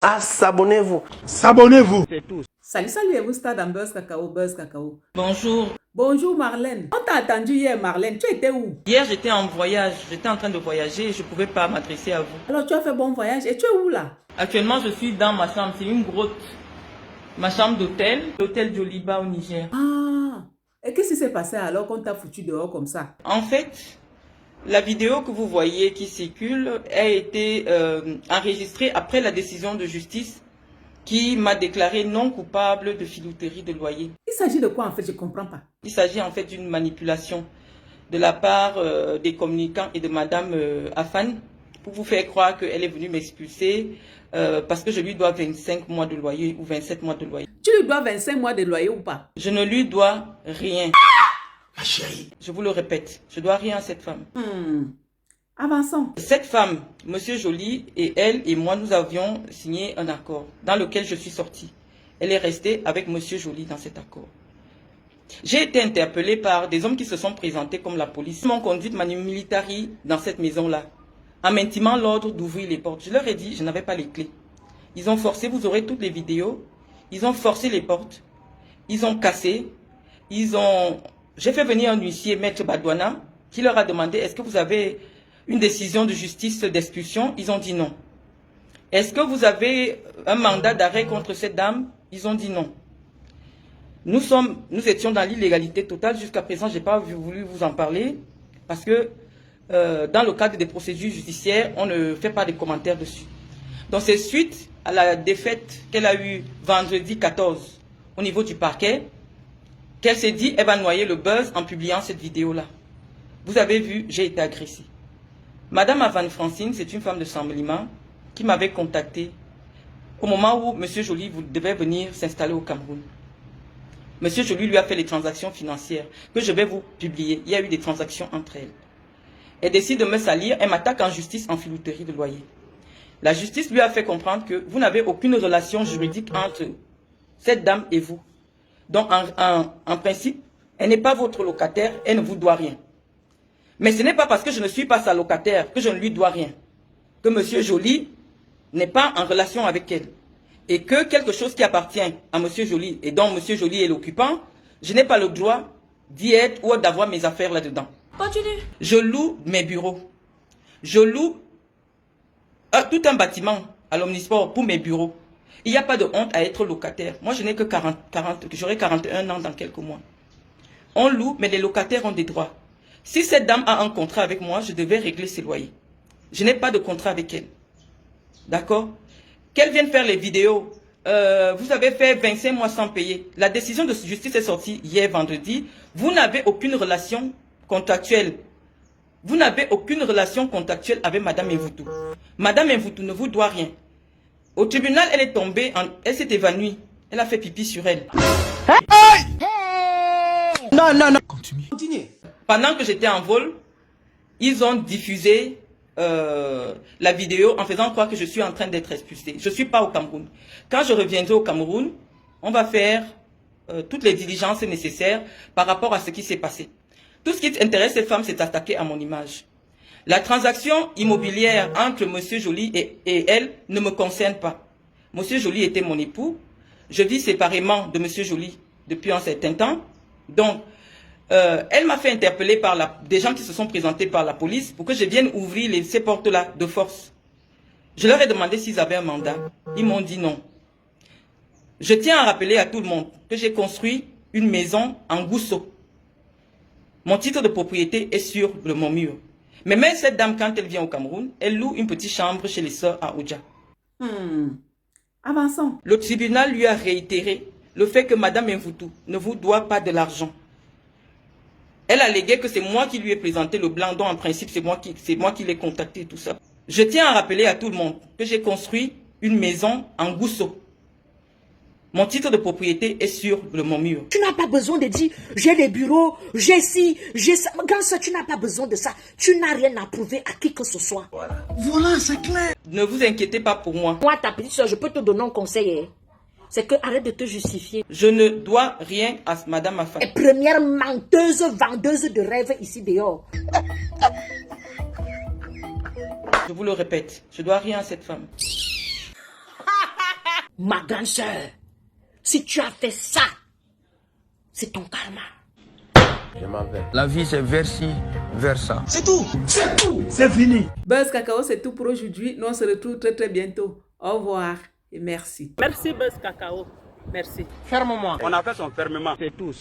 Ah, s'abonnez-vous. S'abonnez-vous. C'est tout. Salut, salut, et vous, Stade en Buzz Cacao. Bonjour. Bonjour Marlène. On t'a attendu hier, Marlène. Tu étais où? Hier, j'étais en voyage. J'étais en train de voyager et je ne pouvais pas m'adresser à vous. Alors, tu as fait bon voyage. Et tu es où là? Actuellement, je suis dans ma chambre. C'est une grotte. Ma chambre d'hôtel. L'hôtel Joliba au Niger. Ah. Et qu'est-ce qui s'est passé alors qu'on t'a foutu dehors comme ça? En fait, la vidéo que vous voyez qui circule a été enregistrée après la décision de justice qui m'a déclaré non coupable de filouterie de loyer. Il s'agit de quoi en fait? Je ne comprends pas. Il s'agit en fait d'une manipulation de la part des communicants et de Madame Afan pour vous faire croire qu'elle est venue m'expulser parce que je lui dois 25 mois de loyer ou 27 mois de loyer. Tu lui dois 25 mois de loyer ou pas? Je ne lui dois rien. Ma chérie. Je vous le répète, je dois rien à cette femme. Avançons. Cette femme, Monsieur Joly, et elle et moi, nous avions signé un accord dans lequel je suis sortie. Elle est restée avec Monsieur Joly dans cet accord. J'ai été interpellée par des hommes qui se sont présentés comme la police. Ils m'ont conduite manu militari dans cette maison-là, en m'intimant l'ordre d'ouvrir les portes. Je leur ai dit, je n'avais pas les clés. Ils ont forcé, vous aurez toutes les vidéos. Ils ont forcé les portes. Ils ont cassé. J'ai fait venir un huissier, Maître Badouana, qui leur a demandé, est-ce que vous avez une décision de justice d'expulsion? Ils ont dit non. Est-ce que vous avez un mandat d'arrêt contre cette dame? Ils ont dit non. Nous étions dans l'illégalité totale. Jusqu'à présent, je n'ai pas voulu vous en parler parce que dans le cadre des procédures judiciaires, on ne fait pas de commentaires dessus. Donc c'est suite à la défaite qu'elle a eue vendredi 14 au niveau du parquet qu'elle s'est dit, elle va noyer le buzz en publiant cette vidéo-là. Vous avez vu, j'ai été agressée. Madame Avan Francine, c'est une femme de Samblima qui m'avait contacté au moment où M. Joly devait venir s'installer au Cameroun. M. Joly lui a fait les transactions financières que je vais vous publier. Il y a eu des transactions entre elles. Elle décide de me salir, elle m'attaque en justice en filouterie de loyer. La justice lui a fait comprendre que vous n'avez aucune relation juridique entre cette dame et vous. Donc en principe, elle n'est pas votre locataire, elle ne vous doit rien. Mais ce n'est pas parce que je ne suis pas sa locataire que je ne lui dois rien. Que M. Joly n'est pas en relation avec elle. Et que quelque chose qui appartient à M. Joly et dont M. Joly est l'occupant, je n'ai pas le droit d'y être ou d'avoir mes affaires là-dedans. Continue. Je loue mes bureaux. Je loue tout un bâtiment à l'Omnisport pour mes bureaux. Il n'y a pas de honte à être locataire. Moi, je n'ai que j'aurai 41 ans dans quelques mois. On loue, mais les locataires ont des droits. Si cette dame a un contrat avec moi, je devais régler ses loyers. Je n'ai pas de contrat avec elle. D'accord? Qu'elle vienne faire les vidéos. Vous avez fait 25 mois sans payer. La décision de justice est sortie hier vendredi. Vous n'avez aucune relation contractuelle. Vous n'avez aucune relation contractuelle avec Madame Mvoutou. Madame Mvoutou ne vous doit rien. Au tribunal, elle est tombée, elle s'est évanouie. Elle a fait pipi sur elle. Non. Continue. Pendant que j'étais en vol, ils ont diffusé la vidéo en faisant croire que je suis en train d'être expulsée. Je ne suis pas au Cameroun. Quand je reviendrai au Cameroun, on va faire toutes les diligences nécessaires par rapport à ce qui s'est passé. Tout ce qui intéresse ces femmes, c'est d'attaquer à mon image. La transaction immobilière entre M. Joly et elle ne me concerne pas. M. Joly était mon époux. Je vis séparément de M. Joly depuis un certain temps. Donc, elle m'a fait interpeller par des gens qui se sont présentés par la police pour que je vienne ouvrir ces portes-là de force. Je leur ai demandé s'ils avaient un mandat. Ils m'ont dit non. Je tiens à rappeler à tout le monde que j'ai construit une maison en Gousso. Mon titre de propriété est sur mon mur. Mais même cette dame, quand elle vient au Cameroun, elle loue une petite chambre chez les sœurs à Oudja. Avançons. Le tribunal lui a réitéré le fait que Madame Mvoutou ne vous doit pas de l'argent. Elle a allégué que c'est moi qui lui ai présenté le blanc, dont en principe c'est moi qui l'ai contacté, tout ça. Je tiens à rappeler à tout le monde que j'ai construit une maison en Gousso. Mon titre de propriété est sur mon mur. Tu n'as pas besoin de dire j'ai les bureaux, j'ai ci, j'ai ça. Quand ça, tu n'as pas besoin de ça. Tu n'as rien à prouver à qui que ce soit. Voilà, c'est clair. Ne vous inquiétez pas pour moi. Moi, ta petite soeur, je peux te donner un conseil. C'est que arrête de te justifier. Je ne dois rien à Madame Afan. Et première menteuse, vendeuse de rêves ici dehors. Je vous le répète, je dois rien à cette femme. Ma grande sœur, si tu as fait ça, c'est ton karma. La vie, c'est vers-ci, vers-ça. C'est tout. C'est tout. C'est fini. Buzz Cacao, c'est tout pour aujourd'hui. Nous, on se retrouve très très bientôt. Au revoir et merci. Merci Buzz Cacao. Merci. Ferme-moi. On a fait son fermement. C'est tous.